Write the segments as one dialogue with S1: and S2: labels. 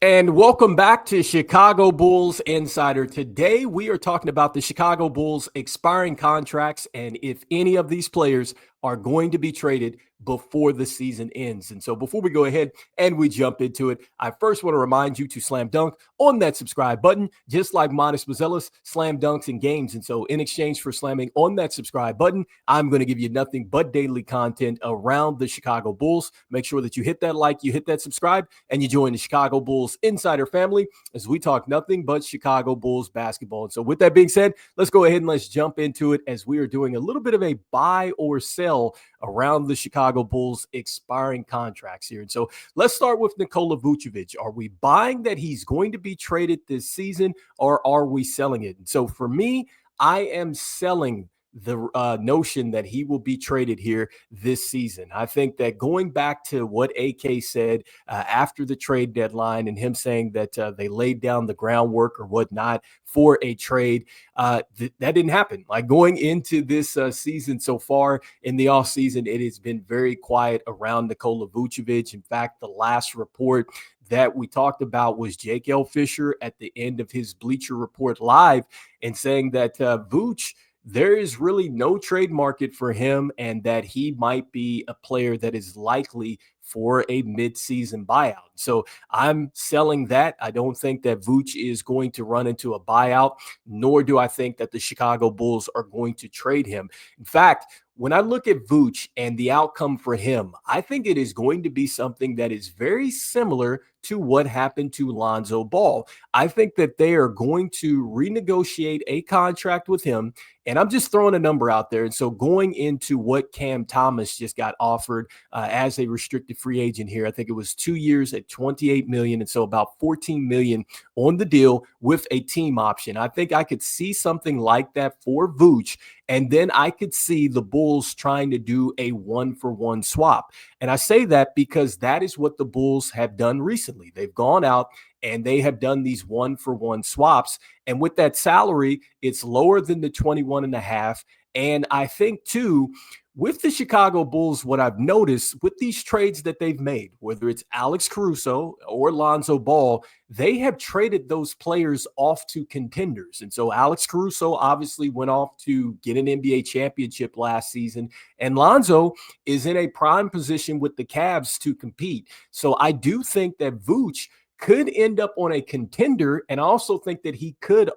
S1: And welcome back to Chicago Bulls Insider. Today, we are talking about the Chicago Bulls expiring contracts and if any of these players are going to be traded before the season ends. And so before we go ahead and we jump into it, I first want to remind you to slam dunk on that subscribe button, just like Modest Mazelis slam dunks in games. And so in exchange for slamming on that subscribe button, I'm going to give you nothing but daily content around the Chicago Bulls. Make sure that you hit that like, you hit that subscribe, and you join the Chicago Bulls Insider family as we talk nothing but Chicago Bulls basketball. And so with that being said, let's go ahead and let's jump into it as we are doing a little bit of a buy or sell around the Chicago Bulls expiring contracts here. And so let's start with Nikola Vucevic. Are we buying that he's going to be traded this season, or are we selling it? And so for me, I am selling the notion that he will be traded here this season. I think that going back to what AK said after the trade deadline and him saying that they laid down the groundwork or whatnot for a trade, that didn't happen. Like going into this season so far in the offseason, it has been very quiet around Nikola Vucevic. In fact, the last report that we talked about was Jake L. Fisher at the end of his Bleacher Report Live and saying that Vooch, there is really no trade market for him and that he might be a player that is likely for a midseason buyout. So I'm selling that. I don't think that Vooch is going to run into a buyout, nor do I think that the Chicago Bulls are going to trade him. In fact, when I look at Vooch and the outcome for him, I think it is going to be something that is very similar to what happened to Lonzo Ball. I think that they are going to renegotiate a contract with him, and I'm just throwing a number out there. And so going into what Cam Thomas just got offered as a restricted free agent here, I think it was 2 years at $28 million, and so about $14 million on the deal with a team option. I think I could see something like that for Vooch, and then I could see the Bulls trying to do a one-for-one swap. And I say that because that is what the Bulls have done recently. They've gone out and they have done these one-for-one swaps. And with that salary, it's lower than the 21 and a half. And I think, too, with the Chicago Bulls, what I've noticed with these trades that they've made, whether it's Alex Caruso or Lonzo Ball, they have traded those players off to contenders. And so Alex Caruso obviously went off to get an NBA championship last season, and Lonzo is in a prime position with the Cavs to compete. So I do think that Vooch could end up on a contender, and I also think that he could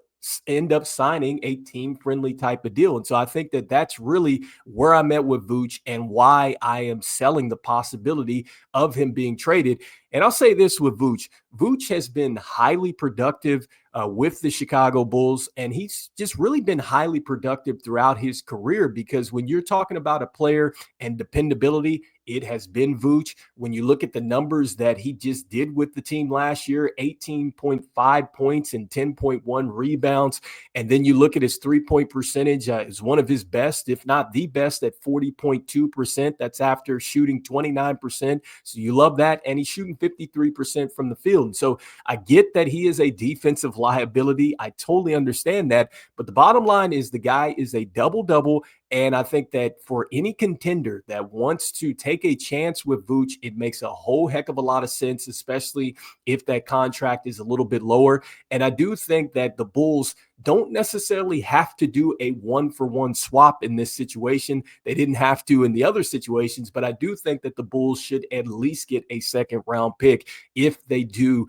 S1: end up signing a team-friendly type of deal. And so I think that that's really where I'm at with Vooch and why I am selling the possibility of him being traded. And I'll say this with Vooch. Vooch has been highly productive with the Chicago Bulls, and he's just really been highly productive throughout his career, because when you're talking about a player and dependability, it has been Vooch. When you look at the numbers that he just did with the team last year, 18.5 points and 10.1 rebounds, and then you look at his three-point percentage, is one of his best, if not the best, at 40.2%. That's after shooting 29%. So you love that, and he's shooting 53% from the field. And so I get that he is a defensive liability. I totally understand that. But the bottom line is the guy is a double-double. And I think that for any contender that wants to take a chance with Vooch, it makes a whole heck of a lot of sense, especially if that contract is a little bit lower. And I do think that the Bulls don't necessarily have to do a one-for-one swap in this situation. They didn't have to in the other situations, but I do think that the Bulls should at least get a second-round pick if they do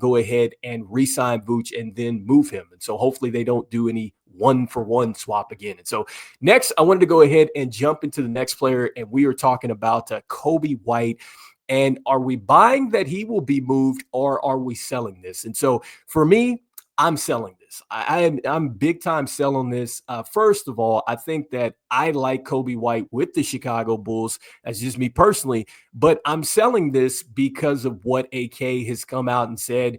S1: go ahead and re-sign Vooch and then move him. And so hopefully they don't do any one-for-one swap again. And so next, I wanted to go ahead and jump into the next player, and we are talking about Coby White. And are we buying that he will be moved, or are we selling this? And so for me, I'm selling this. I'm big time selling this. First of all, I think that I like Coby White with the Chicago Bulls. That's just me personally, but I'm selling this because of what AK has come out and said,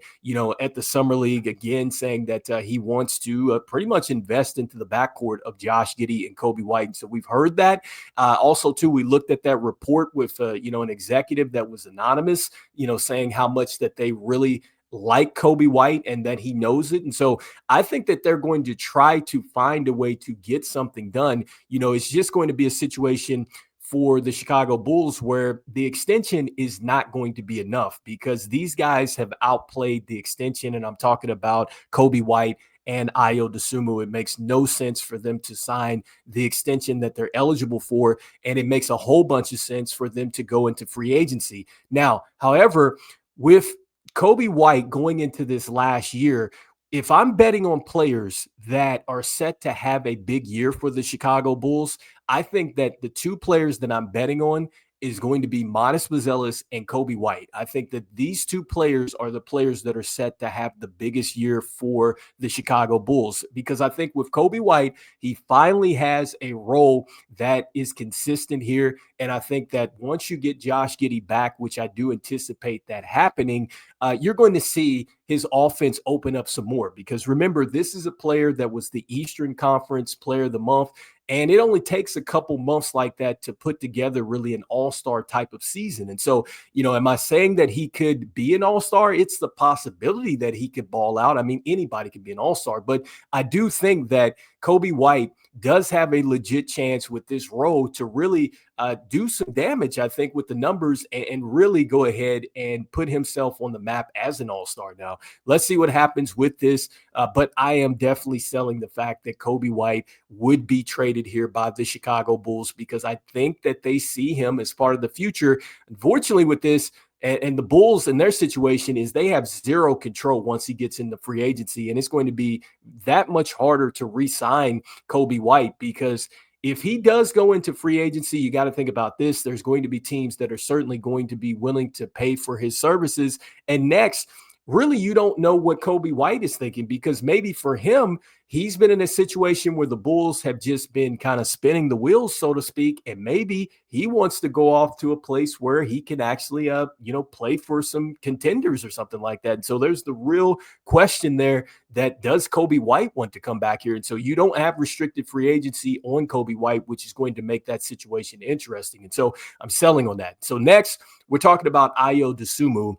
S1: at the Summer League again, saying that he wants to pretty much invest into the backcourt of Josh Giddey and Coby White. And so we've heard that. Also, too, we looked at that report with, an executive that was anonymous, saying how much that they really like Coby White and that he knows it. And so I think that they're going to try to find a way to get something done. It's just going to be a situation for the Chicago Bulls, where the extension is not going to be enough because these guys have outplayed the extension. And I'm talking about Coby White and Ayo Dosunmu. It makes no sense for them to sign the extension that they're eligible for, and it makes a whole bunch of sense for them to go into free agency. Now, however, with Coby White going into this last year, if I'm betting on players that are set to have a big year for the Chicago Bulls, I think that the two players that I'm betting on is going to be Manas Buzelis and Coby White. I think that these two players are the players that are set to have the biggest year for the Chicago Bulls, because I think with Coby White, he finally has a role that is consistent here. And I think that once you get Josh Giddey back, which I do anticipate that happening, you're going to see his offense open up some more, because remember, this is a player that was the Eastern Conference Player of the Month. And it only takes a couple months like that to put together really an all-star type of season. And so, am I saying that he could be an all-star? It's the possibility that he could ball out. I mean, anybody can be an all-star, but I do think that Coby White does have a legit chance with this role to really do some damage, I think, with the numbers and really go ahead and put himself on the map as an all-star. Now, let's see what happens with this, but I am definitely selling the fact that Coby White would be traded here by the Chicago Bulls, because I think that they see him as part of the future. Unfortunately, with this, and the Bulls in their situation is they have zero control once he gets into free agency, and it's going to be that much harder to re-sign Coby White, because if he does go into free agency, you got to think about this. There's going to be teams that are certainly going to be willing to pay for his services. And next, really, you don't know what Coby White is thinking, because maybe for him, he's been in a situation where the Bulls have just been kind of spinning the wheels, so to speak, and maybe he wants to go off to a place where he can actually, play for some contenders or something like that. And so there's the real question there, that does Coby White want to come back here? And so you don't have restricted free agency on Coby White, which is going to make that situation interesting. And so I'm selling on that. So next, we're talking about Ayo Dosunmu.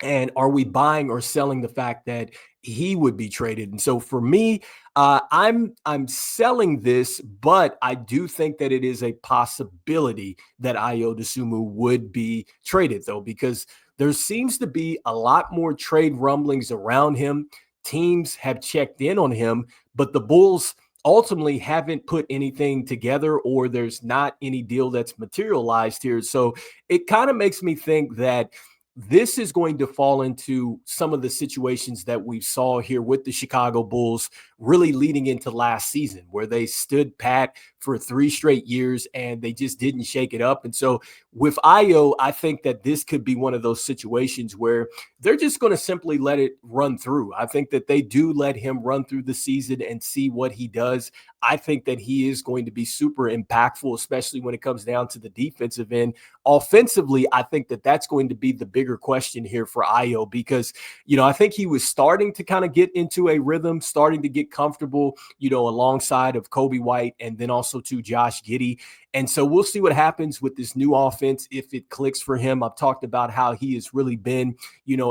S1: And are we buying or selling the fact that he would be traded? And so for me, I'm selling this, but I do think that it is a possibility that Ayo Dosunmu would be traded, though, because there seems to be a lot more trade rumblings around him. Teams have checked in on him, but the Bulls ultimately haven't put anything together, or there's not any deal that's materialized here. So it kind of makes me think that this is going to fall into some of the situations that we saw here with the Chicago Bulls really leading into last season, where they stood pat for 3 straight years and they just didn't shake it up. And so with Ayo, I think that this could be one of those situations where they're just going to simply let it run through. I think that they do let him run through the season and see what he does. I think that he is going to be super impactful, especially when it comes down to the defensive end. Offensively, I think that that's going to be the bigger question here for Ayo, because, I think he was starting to kind of get into a rhythm, starting to get comfortable, alongside of Coby White and then also to Josh Giddey. And so we'll see what happens with this new offense, if it clicks for him. I've talked about how he has really been,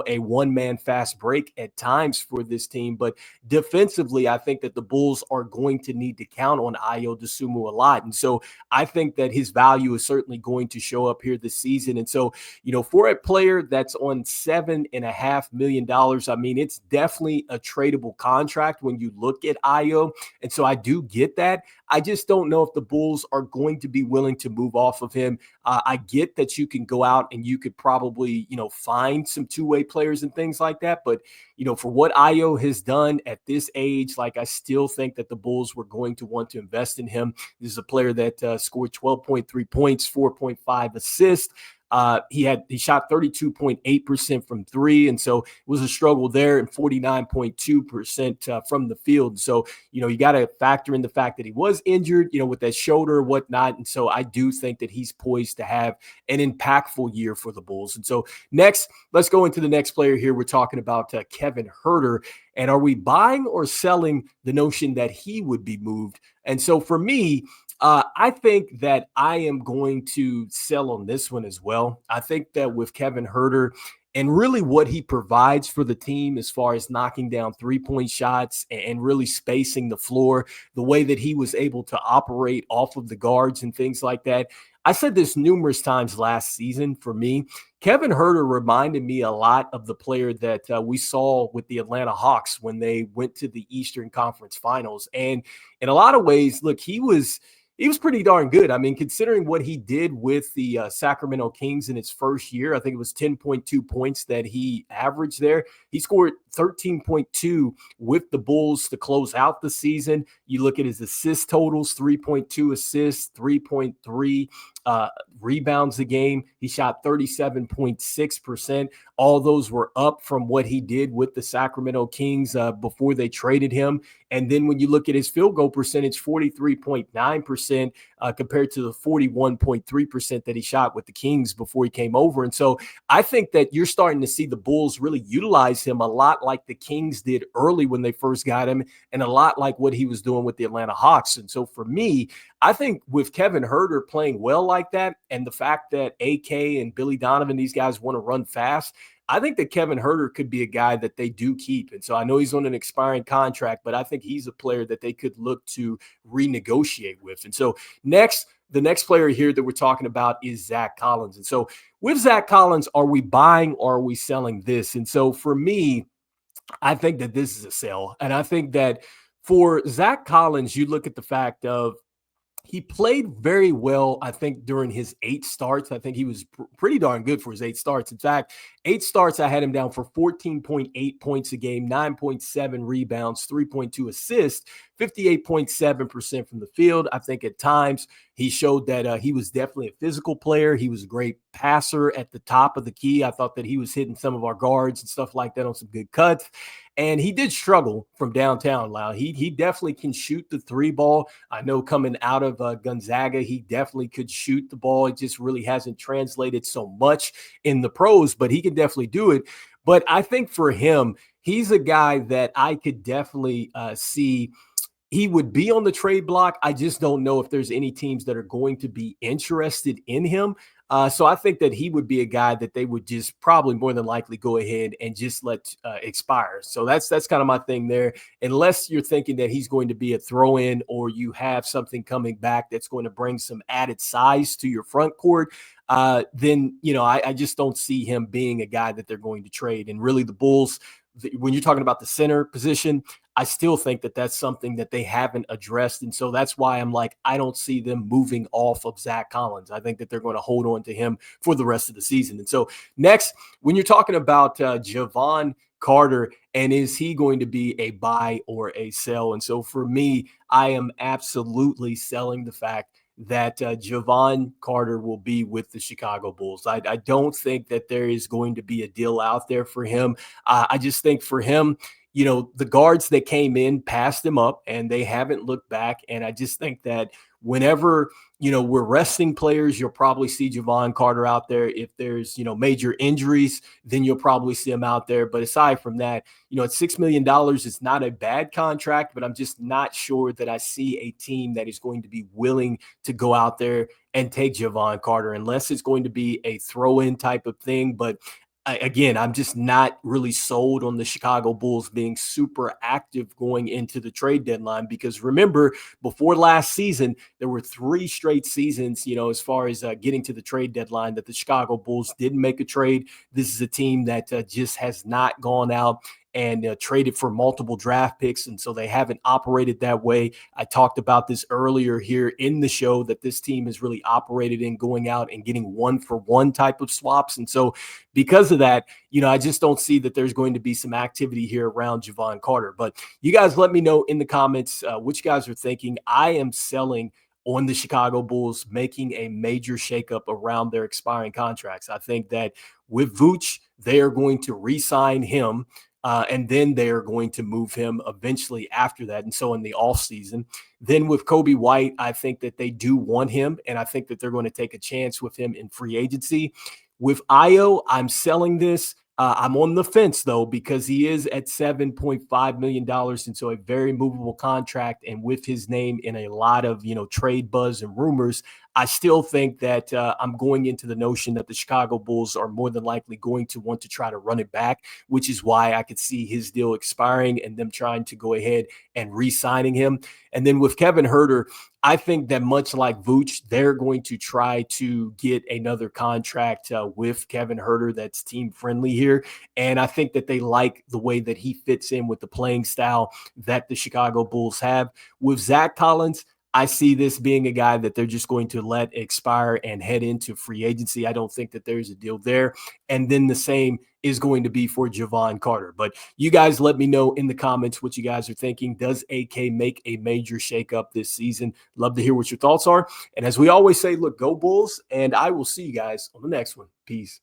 S1: a one-man fast break at times for this team. But defensively, I think that the Bulls are going to need to count on Ayo Dosunmu a lot. And so I think that his value is certainly going to show up here this season. And so, for a player that's on $7.5 million, I mean, it's definitely a tradable contract when you look at Ayo. And so I do get that. I just don't know if the Bulls are going to be willing to move off of him. I get that you can go out and you could probably, find some two-way players and things like that. But, for what Ayo has done at this age, I still think that the Bulls were going to want to invest in him. This is a player that scored 12.3 points, 4.5 assists. He shot 32.8% from 3. And so it was a struggle there, and 49.2% from the field. So, you got to factor in the fact that he was injured, with that shoulder or whatnot. And so I do think that he's poised to have an impactful year for the Bulls. And so next, let's go into the next player here. We're talking about Kevin Huerter. And are we buying or selling the notion that he would be moved? And so for me, I think that I am going to sell on this one as well. I think that with Kevin Huerter and really what he provides for the team as far as knocking down 3-point shots and really spacing the floor, the way that he was able to operate off of the guards and things like that, I said this numerous times last season. For me, Kevin Huerter reminded me a lot of the player that we saw with the Atlanta Hawks when they went to the Eastern Conference Finals. And in a lot of ways, look, he was pretty darn good. I mean, considering what he did with the Sacramento Kings in his first year, I think it was 10.2 points that he averaged there. He scored 13.2 with the Bulls to close out the season. You look at his assist totals, 3.2 assists, 3.3 rebounds a game. He shot 37.6%. All those were up from what he did with the Sacramento Kings before they traded him. And then when you look at his field goal percentage, 43.9% compared to the 41.3% that he shot with the Kings before he came over. And so I think that you're starting to see the Bulls really utilize him a lot like the Kings did early when they first got him, and a lot like what he was doing with the Atlanta Hawks. And so for me, I think with Kevin Huerter playing well like that, and the fact that AK and Billy Donovan, these guys want to run fast, I think that Kevin Huerter could be a guy that they do keep. And so I know he's on an expiring contract, but I think he's a player that they could look to renegotiate with. And so the next player here that we're talking about is Zac Collins. And so with Zac Collins, are we buying or are we selling this? And so for me, I think that this is a sell. And I think that for Zac Collins, you look at the fact of he played very well, I think, during his 8 starts. I think he was pretty darn good for his 8 starts. In fact, 8 starts, I had him down for 14.8 points a game, 9.7 rebounds, 3.2 assists, 58.7% from the field. I think at times he showed that he was definitely a physical player. He was a great passer at the top of the key. I thought that he was hitting some of our guards and stuff like that on some good cuts. And he did struggle from downtown, Lau. He definitely can shoot the 3 ball. I know coming out of Gonzaga, he definitely could shoot the ball. It just really hasn't translated so much in the pros, but he can definitely do it. But I think for him, he's a guy that I could definitely see he would be on the trade block. I just don't know if there's any teams that are going to be interested in him. So I think that he would be a guy that they would just probably more than likely go ahead and just let expire. So that's kind of my thing there. Unless you're thinking that he's going to be a throw-in or you have something coming back that's going to bring some added size to your front court, then, I just don't see him being a guy that they're going to trade. And really the Bulls, when you're talking about the center position, I still think that that's something that they haven't addressed. And so that's why I'm like, I don't see them moving off of Zac Collins. I think that they're going to hold on to him for the rest of the season. And so next, when you're talking about Javon Carter, and is he going to be a buy or a sell? And so for me, I am absolutely selling the fact that Jevon Carter will be with the Chicago Bulls. I don't think that there is going to be a deal out there for him. I just think for him, the guards that came in passed him up and they haven't looked back. And I just think that whenever, we're resting players, you'll probably see Jevon Carter out there. If there's, major injuries, then you'll probably see him out there. But aside from that, at $6 million, it's not a bad contract, but I'm just not sure that I see a team that is going to be willing to go out there and take Jevon Carter unless it's going to be a throw-in type of thing. But again, I'm just not really sold on the Chicago Bulls being super active going into the trade deadline, because remember, before last season, there were 3 straight seasons, as far as getting to the trade deadline, that the Chicago Bulls didn't make a trade. This is a team that just has not gone out and traded for multiple draft picks. And so they haven't operated that way. I talked about this earlier here in the show, that this team has really operated in going out and getting 1-for-1 type of swaps. And so because of that, I just don't see that there's going to be some activity here around Jevon Carter. But you guys let me know in the comments what you guys are thinking. I am selling on the Chicago Bulls making a major shakeup around their expiring contracts. I think that with Vooch, they are going to re-sign him. And then they are going to move him eventually after that. And so in the offseason, then with Coby White, I think that they do want him. And I think that they're going to take a chance with him in free agency. With Ayo, I'm selling this. I'm on the fence, though, because he is at $7.5 million. And so a very movable contract. And with his name in a lot of, trade buzz and rumors, I still think that I'm going into the notion that the Chicago Bulls are more than likely going to want to try to run it back, which is why I could see his deal expiring and them trying to go ahead and re-signing him. And then with Kevin Huerter, I think that much like Vooch, they're going to try to get another contract with Kevin Huerter that's team friendly here. And I think that they like the way that he fits in with the playing style that the Chicago Bulls have. With Zac Collins, I see this being a guy that they're just going to let expire and head into free agency. I don't think that there's a deal there. And then the same is going to be for Javon Carter. But you guys let me know in the comments what you guys are thinking. Does AK make a major shakeup this season? Love to hear what your thoughts are. And as we always say, look, go Bulls. And I will see you guys on the next one. Peace.